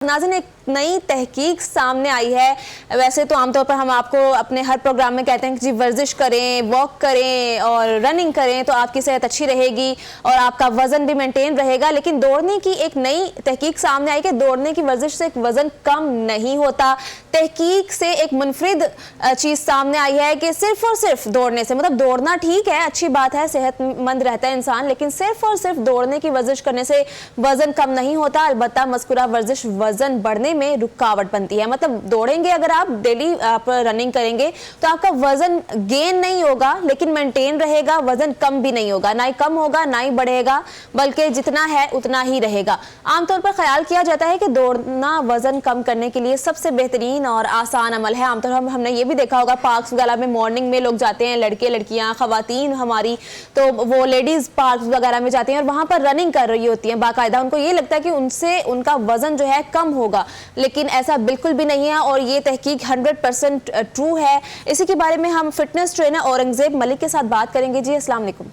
नाज़रीन, एक नई तहकीक सामने आई है। वैसे तो आमतौर पर हम आपको अपने हर प्रोग्राम में कहते हैं कि जी वर्जिश करें, वॉक करें और रनिंग करें तो आपकी सेहत अच्छी रहेगी और आपका वज़न भी मेंटेन रहेगा। लेकिन दौड़ने की एक नई तहकीक सामने आई कि दौड़ने की वर्जिश से वज़न कम नहीं होता। तहकीक से एक मुनफरिद चीज़ सामने आई है कि सिर्फ और सिर्फ दौड़ने से, मतलब दौड़ना ठीक है, अच्छी बात है, सेहतमंद रहता है इंसान, लेकिन सिर्फ और सिर्फ दौड़ने की वर्जिश करने से वज़न कम नहीं होता। अलबत्ता मज़कूरा वर्जिश वज़न बढ़ने में रुकावट बनती है। मतलब दौड़ेंगे अगर आप डेली आप रनिंग करेंगे तो आपका वज़न गेन नहीं होगा लेकिन मेंटेन रहेगा, वज़न कम भी नहीं होगा, ना ही कम होगा ना ही बढ़ेगा, बल्कि जितना है उतना ही रहेगा। आमतौर पर ख्याल किया जाता है कि दौड़ना वज़न कम करने के लिए सबसे बेहतरीन और आसान अमल है। आमतौर पर हमने ये भी देखा होगा पार्क्स वगैरह में मॉर्निंग में लोग जाते हैं, लड़के लड़कियां खवातीन हमारी, तो वो लेडीज़ पार्क्स वगैरह में जाती हैं और वहाँ पर रनिंग कर रही होती हैं बाकायदा। उनको ये लगता है कि उनसे उनका वज़न जो है कम होगा, लेकिन ऐसा बिल्कुल भी नहीं है और ये तहकीक 100% ट्रू है। इसी के बारे में हम फिटनेस ट्रेनर औरंगजेब मलिक के साथ बात करेंगे। जी अस्सलाम वालेकुम।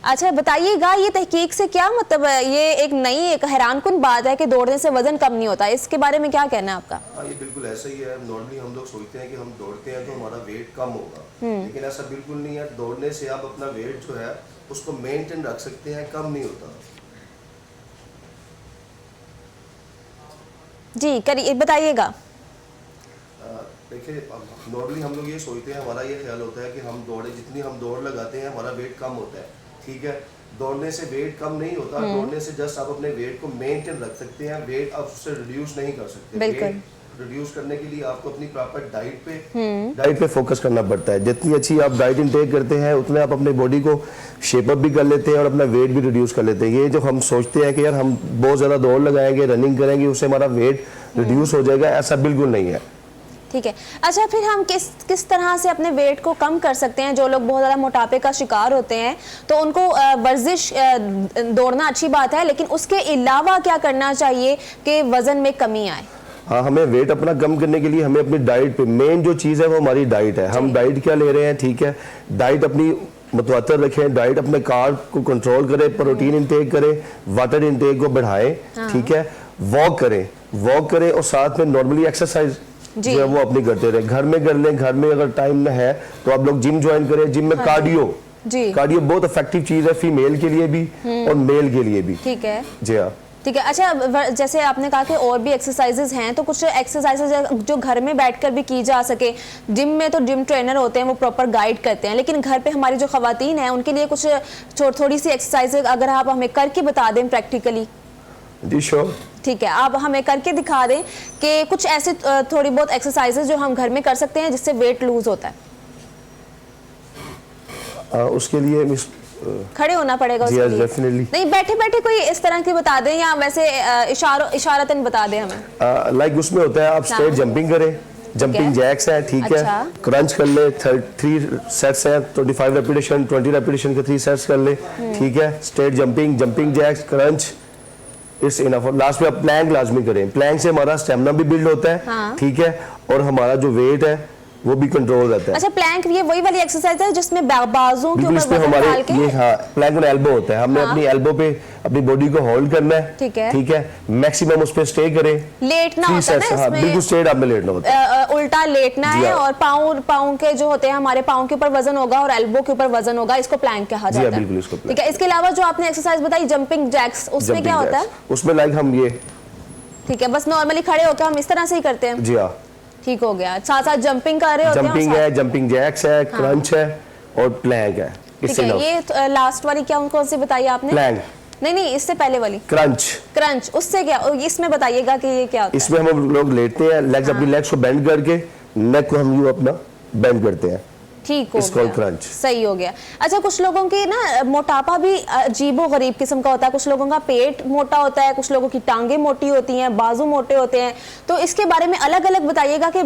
अच्छा बताइएगा, ये तहकीक से क्या मतलब, ये एक नई एक हैरानकुन बात है कि दौड़ने से वजन कम नहीं होता, इसके बारे में क्या कहना है आपका? हाँ, ये बिल्कुल ऐसा ही है। नॉर्मली हम लोग सोचते हैं कि हम दौड़ते हैं तो हमारा वेट कम होगा, लेकिन ऐसा बिल्कुल नहीं है। दौड़ने से आप अपना वेट जो है उसको मेंटेन रख सकते हैं, कम नहीं होता। जी करिए, बताइएगा। देखिए, नॉर्मली हम लोग ये सोचते हैं, हमारा ये ख्याल होता है कि हम दौड़े, जितनी हम दौड़ लगाते हैं हमारा वेट कम होता है। ठीक है, दौड़ने से वेट कम नहीं होता। दौड़ने से जस्ट आप अपने वेट को मेंटेन रख सकते हैं, वेट आप उससे रिड्यूस नहीं कर सकते। वेट रिड्यूस करने के लिए आपको अपनी प्रॉपर डाइट पे फोकस करना पड़ता है। जितनी अच्छी आप डाइट इंटेक करते हैं उतने आप अपने बॉडी को शेप अप भी कर लेते हैं और अपना वेट भी रिड्यूस कर लेते हैं। ये जो हम सोचते हैं कि यार हम बहुत ज़्यादा दौड़ लगाएंगे, रनिंग करेंगे, उससे हमारा वेट रिड्यूस हो जाएगा, ऐसा बिल्कुल नहीं है। ठीक है। अच्छा, फिर हम किस तरह से अपने वेट को कम कर सकते हैं? जो लोग बहुत ज़्यादा मोटापे का शिकार होते हैं तो उनको वर्जिश दौड़ना अच्छी बात है, लेकिन उसके अलावा क्या करना चाहिए कि वज़न में कमी आए? हाँ, हमें वेट अपना कम करने के लिए हमें अपनी डाइट पे, मेन जो चीज़ है वो हमारी डाइट है। हम डाइट क्या ले रहे हैं, ठीक है, डाइट अपनी मुतवातर रखें, डाइट अपने कार्ब को कंट्रोल करें, प्रोटीन इंटेक करें, वाटर इंटेक को बढ़ाएं, ठीक है, वॉक करें और साथ में नॉर्मली एक्सरसाइज जो है वो अपनी करते रहे। घर में कर लें, घर में अगर टाइम न है तो आप लोग जिम ज्वाइन करें। जिम में कार्डियो बहुत इफेक्टिव चीज़ है, फीमेल के लिए भी और मेल के लिए भी। ठीक है जी हाँ, ठीक है। अच्छा, जैसे आपने कहा कि और भी एक्सरसाइजेज हैं, तो कुछ एक्सरसाइजेज जो घर में बैठकर भी की जा सके। जिम में तो जिम ट्रेनर होते हैं, वो प्रॉपर गाइड करते हैं, लेकिन घर पे हमारी जो खवातीन हैं उनके लिए कुछ थोड़ी सी एक्सरसाइजेज अगर आप हमें करके बता दें प्रैक्टिकली। जी श्योर, ठीक है, आप हमें करके दिखा दें कि कुछ ऐसे थोड़ी बहुत एक्सरसाइजेज जो हम घर में कर सकते हैं जिससे वेट लूज होता है। उसके लिए खड़े होना पड़ेगा उसके लिए? नहीं, बैठे बैठे कोई इस तरह की बता दें या वैसे इशारतन बता दें हमें। लाइक उसमें होता है आप स्ट्रेट जंपिंग करें, जंपिंग जैक्स है, ठीक है, क्रंच कर ले, 3 सेट्स है, 25 रेपिटेशन, 20 रेपिटेशन के 3 सेट्स कर ले, ठीक है, straight jumping jacks, crunch, it's enough. और लास्ट में आप प्लैंक लाजमी करें। प्लैंक से हमारा स्टेमिना भी बिल्ड होता है, हाँ, ठीक है, और हमारा जो वेट है वो भी कंट्रोल रहता है। अच्छा, प्लैंक ये वही वाली एक्सरसाइज है जिसमें बाजू के ऊपर वजन डाल के? ये हाँ, प्लैंक और एल्बो होता है। हमने अपनी एल्बो पे अपनी बॉडी को होल्ड करना है, ठीक है, मैक्सिमम उस पे स्टे करें, लेटना होता है ना इसमें? बिल्कुल स्ट्रेट आप में लेटना होता है, उल्टा लेटना है, और पाँव के जो होते हैं हमारे पाँव के ऊपर वजन होगा और एल्बो के ऊपर वजन होगा, इसको प्लैंक कहा जाता है। बिल्कुल, इसको ठीक है। इसके अलावा जो आपने एक्सरसाइज बताई जंपिंग जैक्स, उसमें क्या होता है? उसमें लाइक हम ये, ठीक है, बस नॉर्मली खड़े होकर हम इस तरह से ही करते हैं। जी हाँ, ठीक हो गया। साथ साथ जंपिंग कर रहे होते हैं, जंपिंग है, जंपिंग जैक्स है, क्रंच है और प्लैंक है। ठीक है। ये लास्ट वाली क्या कौन सी बताई आपने? प्लैंक नहीं, इससे पहले वाली क्रंच, उससे क्या, इसमें बताइएगा कि ये क्या होता है? इसमें हम लोग लेटते हैं, लेग्स अपनी लेग्स को बेंड करके, नेक को हम यूं अपना बेंड करते हैं। ठीक हो गया, क्रंच सही हो गया। अच्छा, कुछ लोगों की ना मोटापा भी अजीबो गरीब किस्म का होता है। कुछ लोगों का पेट मोटा होता है, कुछ लोगों की टांगे मोटी होती हैं, बाजू मोटे होते हैं, तो इसके बारे में अलग अलग बताइएगा कि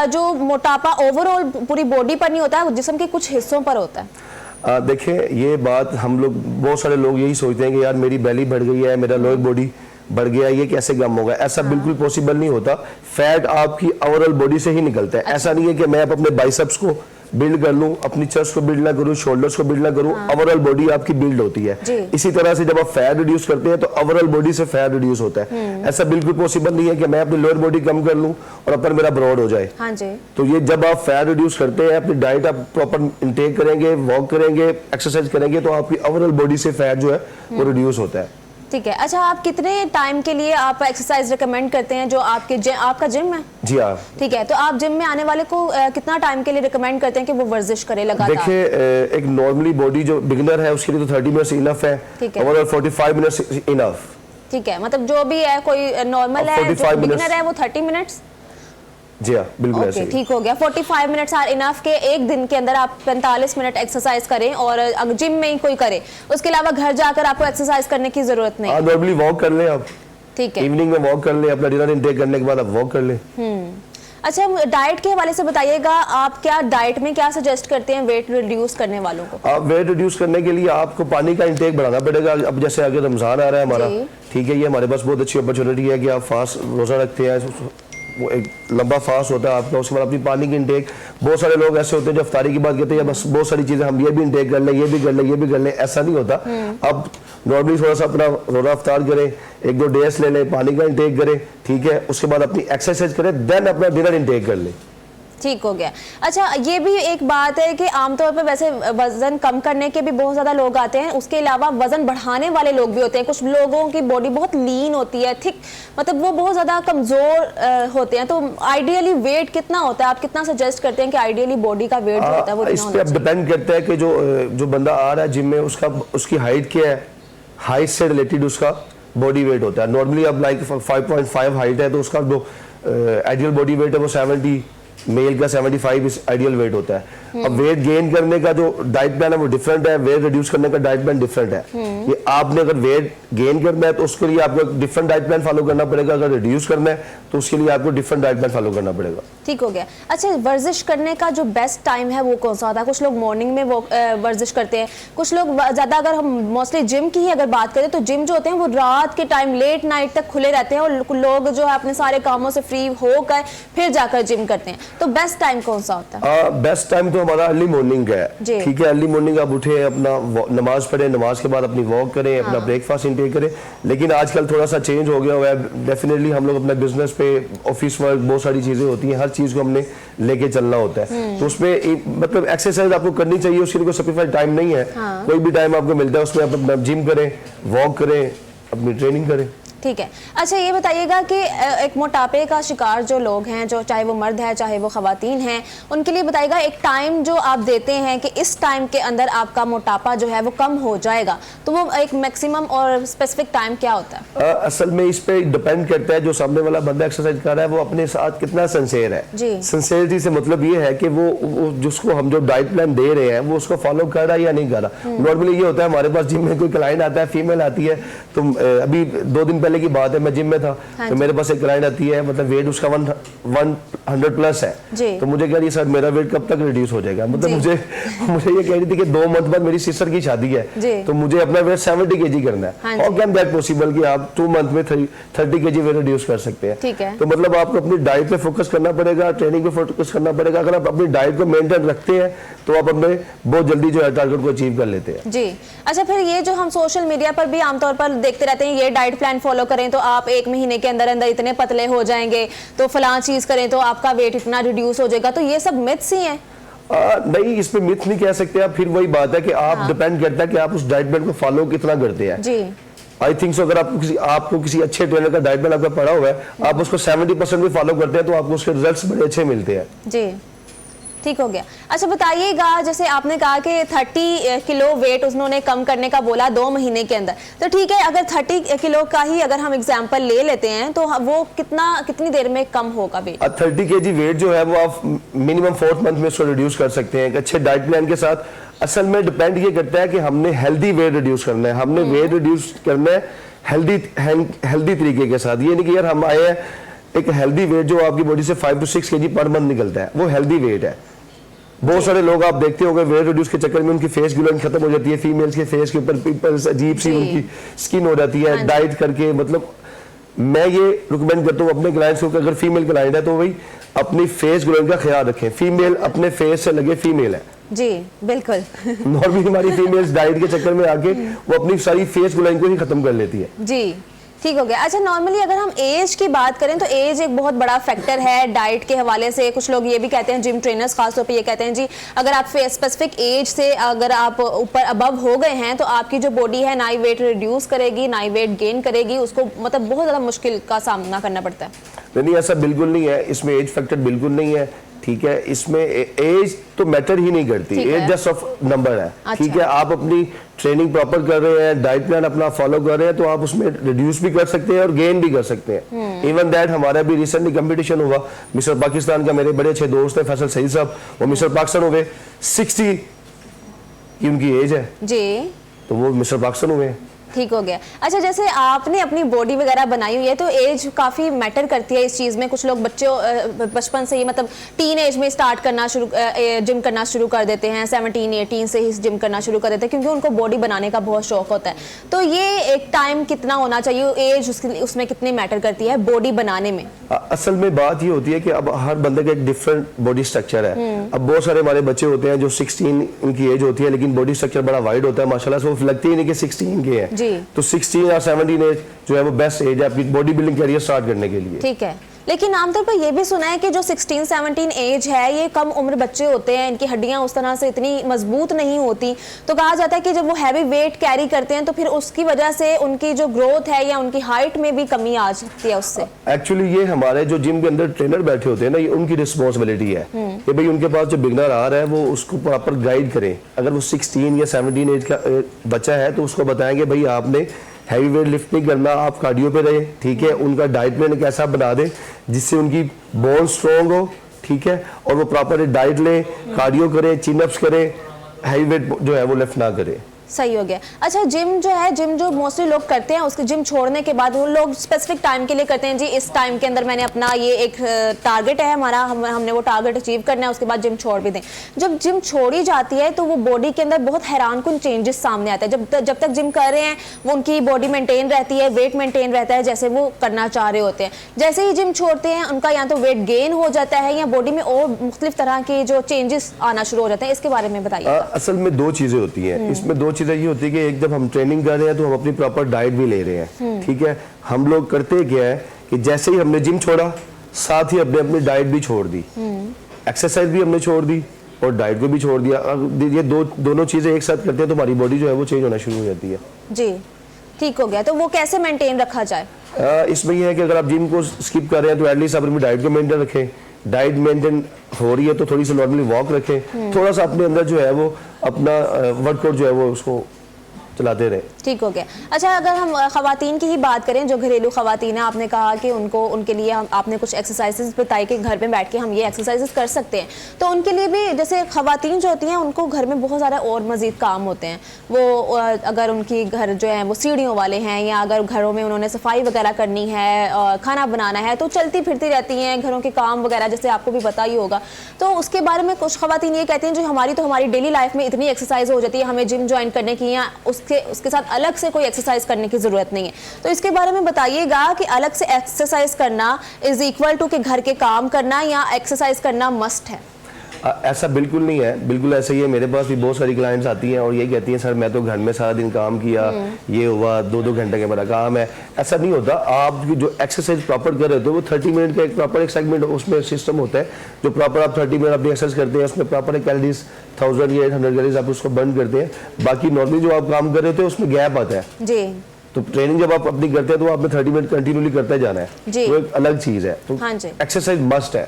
जो मोटापा ओवरऑल पूरी बॉडी पर नहीं होता है, जिस्म के कुछ हिस्सों पर होता है। देखिए, ये बात हम लोग, बहुत सारे लोग यही सोचते हैं कि यार मेरी बेली बढ़ गई है, मेरा लोअर बॉडी बढ़ गया, ये कैसे कम होगा? ऐसा बिल्कुल पॉसिबल नहीं होता। फैट आपकी ओवरऑल बॉडी से ही निकलता है। ऐसा नहीं है कि मैं अपने बाइसेप्स को बिल्ड कर लूं, अपनी चेस्ट को बिल्ड ना करूं, शोल्डर्स को बिल्ड ना करूं, ओवरऑल बॉडी आपकी बिल्ड होती है। जी। इसी तरह से जब आप फैट रिड्यूस करते हैं तो ओवरऑल बॉडी से फैट रिड्यूस होता है। ऐसा बिल्कुल पॉसिबल नहीं है कि मैं अपनी लोअर बॉडी कम कर लूं और अपर मेरा ब्रॉड हो जाए। हाँ जी। तो ये जब आप फैट रिड्यूस करते हैं, अपनी डाइट आप प्रॉपर इंटेक करेंगे, वॉक करेंगे, एक्सरसाइज करेंगे, तो आपकी ओवरऑल बॉडी से फैट जो है वो रिड्यूस होता है। ठीक है। अच्छा, आप कितने टाइम के लिए आप एक्सरसाइज रिकमेंड करते हैं जो आपका जिम है? जी हाँ। ठीक है, तो आप जिम में आने वाले को कितना टाइम के लिए रिकमेंड करते हैं कि वो वर्जिश करे लगातार? देखिए, एक नॉर्मली बॉडी जो बिगिनर है उसके लिए तो 30 मिनट्स इनफ है, ठीक है। और 45 मिनट्स इनफ। ठीक है, मतलब जो भी है, कोई नॉर्मल है, जो बिगिनर है वो 30 मिनट्स। जी हाँ, बिल्कुल ऐसे ओके, ही। ठीक हो गया। 45 मिनट्स आर इनफ के एक दिन के अंदर आप 45 मिनट एक्सरसाइज करें, और अगर जिम में ही कोई करे, उसके अलावा घर जाकर आपको एक्सरसाइज करने की जरूरत नहीं। नॉर्मली वॉक कर लें आप, ठीक है। इवनिंग में वॉक कर लें, अपना डिनर इनटेक करने के बाद आप वॉक कर लें। अच्छा, डाइट के हवाले से बताइएगा, आप क्या डाइट में क्या सजेस्ट करते हैं वेट रिड्यूस करने वालों को? आप वेट रिड्यूस करने के लिए आपको पानी का इंटेक बढ़ाना पड़ेगा। अब जैसे आगे रमजान आ रहा है हमारा, ठीक है, ये हमारे पास बहुत अच्छी अपॉर्चुनिटी है कि आप फास्ट रोजा रखते हैं, वो एक लंबा फास्ट होता है आपका, उसके बाद अपनी पानी की इंटेक। बहुत सारे लोग ऐसे होते हैं जो इफ्तारी की बात कहते हैं बस बहुत सारी चीजें हम ये भी इंटेक कर लें, ये भी कर लें, ये भी कर लें, ऐसा नहीं होता। अब नॉर्मली थोड़ा सा अपना रोजा इफ्तार करें, 1-2 डेज ले लें, पानी का इंटेक करें, ठीक है, उसके बाद अपनी एक्सरसाइज करें, देन अपना डिनर इंटेक कर लें। ठीक हो गया। अच्छा, ये भी एक बात है कि आमतौर पर वैसे वजन कम करने के भी बहुत ज़्यादा लोग आते हैं, उसके अलावा वजन बढ़ाने वाले लोग भी होते हैं। कुछ लोगों की बॉडी बहुत लीन होती है, थिक, मतलब वो बहुत ज़्यादा कमज़ोर होते हैं। तो आइडियली वेट कितना होता है? आप कितना सजेस्ट करते हैं कि आइडियली बॉडी का वेट जो होता है वो इस पे अब डिपेंड करता है कि जो बंदा आ रहा है जिम में उसकी हाइट क्या है, हाइट से रिलेटेड उसका बॉडी वेट होता है। नॉर्मली अब लाइक 5.5 हाइट है तो उसका जो आइडियल बॉडी वेट है वो 70, मेल का 75 आइडियल वेट होता है। अब वेट गेन करने का जो डाइट प्लान है वो डिफरेंट है, वेट रिड्यूस करने का डाइट प्लान डिफरेंट है। ये आपने अगर वेट गेन करना है तो उसके लिए आपको डिफरेंट डाइट प्लान फॉलो करना पड़ेगा, अगर रिड्यूस करना है तो उसके लिए आपको डिफरेंट डाइट प्लान फॉलो करना पड़ेगा। ठीक हो गया। अच्छा, वर्जिश करने का जो बेस्ट टाइम है वो कौन सा होता है? कुछ लोग मॉर्निंग में वर्जिश करते हैं, कुछ लोग ज़्यादा, अगर हम मोस्टली जिम की ही अगर बात करें तो जिम जो होते हैं वो रात के टाइम लेट नाइट तक खुले रहते हैं, और लोग जो है अपने सारे कामों से फ्री होकर फिर जाकर जिम करते हैं। तो बेस्ट टाइम कौन सा होता है? बेस्ट टाइम तो हमारा अर्ली मॉर्निंग है, ठीक है। अर्ली मॉर्निंग आप उठे, अपना नमाज पढ़े, नमाज के बाद अपनी वॉक करें, अपना ब्रेकफास्ट इंटेक करें। लेकिन आजकल थोड़ा सा चेंज हो गया हुआ है, डेफिनेटली हम लोग अपना बिजनेस पे, ऑफिस वर्क, बहुत सारी चीजें होती हैं, हर चीज को हमने लेके चलना होता है। तो उसमें मतलब एक्सरसाइज आपको करनी चाहिए, उसके लिए कोई स्पेसिफाइड टाइम नहीं है। कोई भी टाइम आपको मिलता है उसमें आप अपना जिम करें, वॉक करें, अपनी ट्रेनिंग करें। ठीक है। अच्छा, ये बताइएगा कि एक मोटापे का शिकार जो लोग हैं, जो चाहे वो मर्द है चाहे वो खवातीन हैं, उनके लिए बताइएगा एक टाइम जो आप देते हैं कि इस टाइम के अंदर आपका मोटापा जो है वो कम हो जाएगा, तो वो एक मैक्सिमम और स्पेसिफिक टाइम क्या होता है? असल में इस पे डिपेंड करता है जो सामने वाला बंदा एक्सरसाइज कर रहा है वो अपने साथ कितना सिंसियर है। सिंसियरिटी से मतलब ये है कि वो जिसको हम जो डाइट प्लान दे रहे हैं वो उसको फॉलो कर रहा है या नहीं कर रहा। नॉर्मली ये होता है हमारे पास जिम में कोई क्लाइंट आता है, फीमेल आती है, तो अभी 2 दिन पहले की बात है, मैं जिम में था, तो मेरे पास एक क्लाइंट आती है, मतलब वेट उसका 100 प्लस है, तो मुझे कह रही है सर मेरा वेट कब तक रिड्यूस हो जाएगा। मतलब मुझे ये कह रही थी कि 2 मंथ बाद मेरी सिस्टर की शादी है, तो मुझे अपना वेट 70 kg करना है। हाउ कैन दैट पॉसिबल कि आप 2 मंथ में 30 kg वेट रिड्यूस कर सकते हैं? तो मतलब आपको अपनी डाइट पे फोकस करना पड़ेगा, ट्रेनिंग पे फोकस करना पड़ेगा। अगर आप अपनी डाइट को मेंटेन रखते हैं तो आप अपने बहुत जल्दी जो है टारगेट को अचीव कर लेते हैं। जी। अच्छा, फिर ये जो हम सोशल मीडिया पर भी आमतौर पर देखते रहते हैं, ये डाइट प्लान फॉलो करें तो आप 1 महीने के अंदर अंदर इतने पतले हो जाएंगे, तो फलां चीज करें तो आपका वेट इतना रिड्यूस हो जाएगा, तो ये सब मिथ्स ही हैं? नहीं, इस पे मिथ नहीं कह सकते आप। फिर वही बात है कि आप डिपेंड करता है कि आप उस डाइट प्लान को फॉलो कितना करते हैं। जी। आई थिंक सो, अगर आपको किसी अच्छे ट्रेनर का डाइट प्लान आपका पड़ा हुआ है, आप उसको 70% भी फॉलो करते हैं तो आपको उसके रिजल्ट्स बड़े अच्छे मिलते हैं। जी, ठीक हो गया। अच्छा, बताइएगा, जैसे आपने कहा कि 30 किलो वेट उन्होंने कम करने का बोला 2 महीने के अंदर, तो ठीक है, अगर 30 किलो का ही अगर हम एग्जांपल ले लेते हैं तो वो कितनी देर में कम होगा वेट? 30 kg वेट जो है वो आप मिनिमम 4th मंथ में उसको रिड्यूस कर सकते हैं एक अच्छे डाइट प्लान के साथ। असल में डिपेंड ये करता है कि हमने हेल्दी वेट रिड्यूस करना है, हमने वेट रिड्यूस करना है हेल्दी तरीके के साथ। ये नहीं कि यार हम आए हैं एक हेल्दी वेट जो आपकी बॉडी से 5 to 6 kg पर मंथ निकलता है, वो हेल्दी वेट है। बहुत सारे लोग आप देखते होंगे वेट रिड्यूस के चक्कर में उनकी फेस ग्लोइंग खत्म हो जाती है, फीमेल्स के फेस के ऊपर पिंपल्स, अजीब सी उनकी स्किन हो जाती है डाइट करके। मतलब मैं ये रिकमेंड करता हूँ अपने क्लाइंट्स को कि अगर फीमेल क्लाइंट है तो भाई अपनी फेस ग्लोइंग का ख्याल रखें। फीमेल अपने फेस से लगे फीमेल है जी बिल्कुल। नॉर्मली हमारी फीमेल्स डाइट के चक्कर में आके वो अपनी सारी फेस ग्लोइंग को ही खत्म कर लेती है। जी ठीक हो गया। अच्छा नॉर्मली अगर हम एज की बात करें तो एज एक बहुत बड़ा फैक्टर है डाइट के हवाले से। कुछ लोग ये भी कहते हैं, जिम ट्रेनर्स खासतौर पे ये कहते हैं जी अगर आप स्पेसिफिक एज से अगर आप ऊपर अबव हो गए हैं तो आपकी जो बॉडी है ना ही वेट रिड्यूस करेगी ना ही वेट गेन करेगी, उसको मतलब बहुत ज़्यादा मुश्किल का सामना करना पड़ता है। नहीं ऐसा बिल्कुल नहीं है, इसमें एज फैक्टर बिल्कुल नहीं है। ठीक है, इसमें एज तो मैटर ही नहीं करती, एज जस्ट ऑफ नंबर है। अच्छा। ठीक है, आप अपनी ट्रेनिंग प्रॉपर कर रहे हैं, डाइट प्लान अपना फॉलो कर रहे हैं तो आप उसमें रिड्यूस भी कर सकते हैं और गेन भी कर सकते हैं। इवन दैट हमारा भी रिसेंटली कंपटीशन हुआ मिस्टर पाकिस्तान का, मेरे बड़े अच्छे दोस्त है फैसल सईद साहब, वो मिस्टर पाकिस्तान हुए 60 की उनकी एज है जी, तो वो मिस्टर पाकिस्तान हुए। ठीक हो गया। अच्छा जैसे आपने अपनी बॉडी वगैरह बनाई हुई है तो एज काफ़ी मैटर करती है इस चीज़ में। कुछ लोग बचपन से ही मतलब टीन एज में स्टार्ट करना जिम करना शुरू कर देते हैं, 17-18 से ही जिम करना शुरू कर देते हैं क्योंकि उनको बॉडी बनाने का बहुत शौक होता है। तो ये एक टाइम कितना होना चाहिए, एज उसमें कितनी मैटर करती है बॉडी बनाने में? असल में बात ये होती है कि अब हर बंदे का एक डिफरेंट बॉडी स्ट्रक्चर है। अब बहुत सारे हमारे बच्चे होते हैं जो 16 उनकी एज होती है लेकिन बॉडी स्ट्रक्चर बड़ा वाइड होता है माशाल्लाह से, वो लगती ही नहीं कि 16 के हैं। तो 16 या 17 एज जो है वो बेस्ट एज है अपनी बॉडी बिल्डिंग कैरियर स्टार्ट करने के लिए। ठीक है, लेकिन आमतौर पर ये भी सुना है कि जो 16-17 एज है ये कम उम्र बच्चे होते हैं, इनकी हड्डियां उस तरह से इतनी मजबूत नहीं होती, तो कहा जाता है कि जब वो हैवी वेट कैरी करते हैं तो फिर उसकी वजह से उनकी जो ग्रोथ है या उनकी हाइट में भी कमी आ सकती है उससे। एक्चुअली ये हमारे जो जिम के अंदर ट्रेनर बैठे होते हैं ना, ये उनकी रिस्पॉन्सिबिलिटी है कि भाई उनके पास जो बिगनर आ रहा है वो उसको प्रॉपर गाइड करें। अगर वो 16 या 17 एज का बच्चा है तो उसको बताएंगे भाई आपने हैवी वेट लिफ्ट नहीं करना, आप कार्डियो पे रहे। ठीक है, उनका डाइट प्लान कैसा बना दे जिससे उनकी बोन स्ट्रॉन्ग हो। ठीक है, और वो प्रॉपर डाइट ले, कार्डियो करे, चिनअप्स करे, हैवी वेट जो है वो लिफ्ट ना करे। सही हो गया। अच्छा जिम जो मोस्टली लोग करते हैं उसके जिम छोड़ने के बाद वो लोग स्पेसिफिक टाइम के लिए करते हैं जी, इस टाइम के अंदर मैंने अपना ये एक टारगेट है हमारा, हमने वो टारगेट अचीव करना है, उसके बाद जिम छोड़ भी दें। जब जिम छोड़ी जाती है तो वो बॉडी के अंदर बहुत हैरानकुन चेंजेस सामने आते हैं। जब तक जिम कर रहे हैं वो उनकी बॉडी मेंटेन रहती है, वेट मेंटेन रहता है जैसे वो करना चाह रहे होते हैं। जैसे ही जिम छोड़ते हैं उनका या तो वेट गेन हो जाता है या बॉडी में और मुख्तलिफ तरह के जो चेंजेस आना शुरू हो जाते हैं। इसके बारे में बताइए। असल में दो चीजें होती हैं इसमें, दो चीजें ये होती है कि एक जब हम ट्रेनिंग कर रहे हैं तो हम अपनी प्रॉपर डाइट भी ले रहे हैं। ठीक है, हम लोग करते क्या है कि जैसे ही हमने जिम छोड़ा साथ ही हमने अपनी डाइट भी छोड़ दी, एक्सरसाइज भी हमने छोड़ दी और डाइट को भी छोड़ दिया। ये दोनों चीजें एक साथ करते हैं तो हमारी बॉडी जो है वो चेंज होना शुरू हो जाती है। जी ठीक हो गया। तो वो कैसे मेंटेन रखा जाए? इसमें यह है कि अगर आप जिम को स्किप कर रहे हैं तो एटलीस्ट आप अपनी डाइट को मेंटेन रखें। डाइट मेंटेन हो रही है तो थोड़ी सी नॉर्मली वॉक रखें, थोड़ा सा अपने अंदर जो है वो अपना वर्कआउट जो है वो उसको चलाते रहे। ठीक हो गया। अच्छा अगर हम खवातीन की ही बात करें जो घरेलू खवातीन है, आपने कहा कि उनके लिए आपने कुछ एक्सरसाइजेस बताई कि घर में बैठ के हम ये एक्सरसाइजेस कर सकते हैं, तो उनके लिए भी जैसे खवातीन जो होती हैं उनको घर में बहुत सारा और मज़ीद काम होते हैं। वो अगर उनकी घर जो है वो सीढ़ियों वाले हैं या अगर घरों में उन्होंने सफाई वगैरह करनी है, खाना बनाना है, तो चलती फिरती रहती हैं, घरों के काम वगैरह जैसे आपको भी पता ही होगा। तो उसके बारे में कुछ खवातीन ये कहती हैं जो हमारी डेली लाइफ में इतनी एक्सरसाइज हो जाती है, हमें जिम ज्वाइन करने की या उसके साथ अलग से कोई एक्सरसाइज करने की जरूरत नहीं है। तो इसके बारे में बताइएगा कि अलग से एक्सरसाइज करना इज इक्वल टू कि घर के काम करना या एक्सरसाइज करना मस्ट है? ऐसा बिल्कुल नहीं है, बिल्कुल ऐसा ही है। मेरे पास भी बहुत सारी क्लाइंट्स आती हैं और यही कहती हैं सर मैं तो घर में सारा दिन काम किया, ये हुआ 2-2 घंटे का मेरा काम है। ऐसा नहीं होता। आप जो एक्सरसाइज प्रॉपर कर रहे हो वो 30 मिनट का एक प्रॉपर एक सेगमेंट उसमें सिस्टम होता है जो प्रॉपर आप 30 मिनट अपनी एक्सरसाइज करते हैं, उसमें प्रॉपर कैलोरीज 1000 या 800 कैलोरीज आप उसको बर्न करते हैं। बाकी नॉर्मली जो आप काम कर रहे थे उसमें गैप आता है जी। तो ट्रेनिंग जब आप अपनी करते हैं तो आपने 30 मिनट कंटिन्यूली करते जाना है, तो एक अलग चीज है। तो एक्सरसाइज मस्ट है।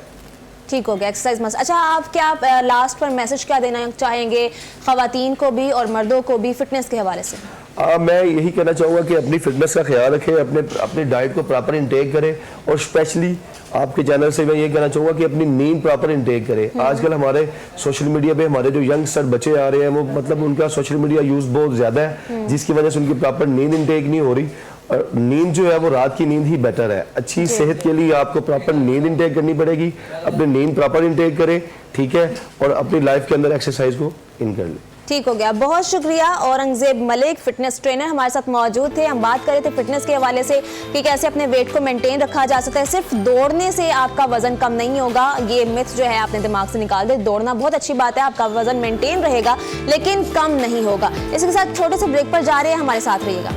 ठीक हो गया, एक्सरसाइज मस्ट। अच्छा आप क्या लास्ट पर मैसेज क्या देना चाहेंगे खवातीन को भी और मर्दों को भी फिटनेस के हवाले से? मैं यही कहना चाहूँगा कि अपनी फिटनेस का ख्याल रखें, अपनी डाइट को प्रॉपर इंटेक करें और स्पेशली आपके चैनल से मैं ये कहना चाहूँगा कि अपनी नींद प्रॉपर इंटेक करें। आजकल हमारे सोशल मीडिया पे हमारे जो यंगस्टर बच्चे आ रहे हैं वो मतलब उनका सोशल मीडिया यूज़ बहुत ज़्यादा है जिसकी वजह से उनकी प्रॉपर नींद इंटेक नहीं हो रही। और नींद जो है वो रात की नींद ही बेटर है। अच्छी सेहत के लिए आपको प्रॉपर नींद इंटेक करनी पड़ेगी, अपनी नींद प्रॉपर इंटेक करें। ठीक है, और अपनी लाइफ के अंदर एक्सरसाइज को इन कर लें। ठीक हो गया, बहुत शुक्रिया। औरंगजेब मलिक फिटनेस ट्रेनर हमारे साथ मौजूद थे। हम बात कर रहे थे फिटनेस के हवाले से कि कैसे अपने वेट को मेंटेन रखा जा सकता है। सिर्फ दौड़ने से आपका वजन कम नहीं होगा, ये मिथ जो है आपने दिमाग से निकाल दे। दौड़ना बहुत अच्छी बात है, आपका वजन मेंटेन रहेगा लेकिन कम नहीं होगा। इसके साथ छोटे से ब्रेक पर जा रहे हैं, हमारे साथ रहिएगा।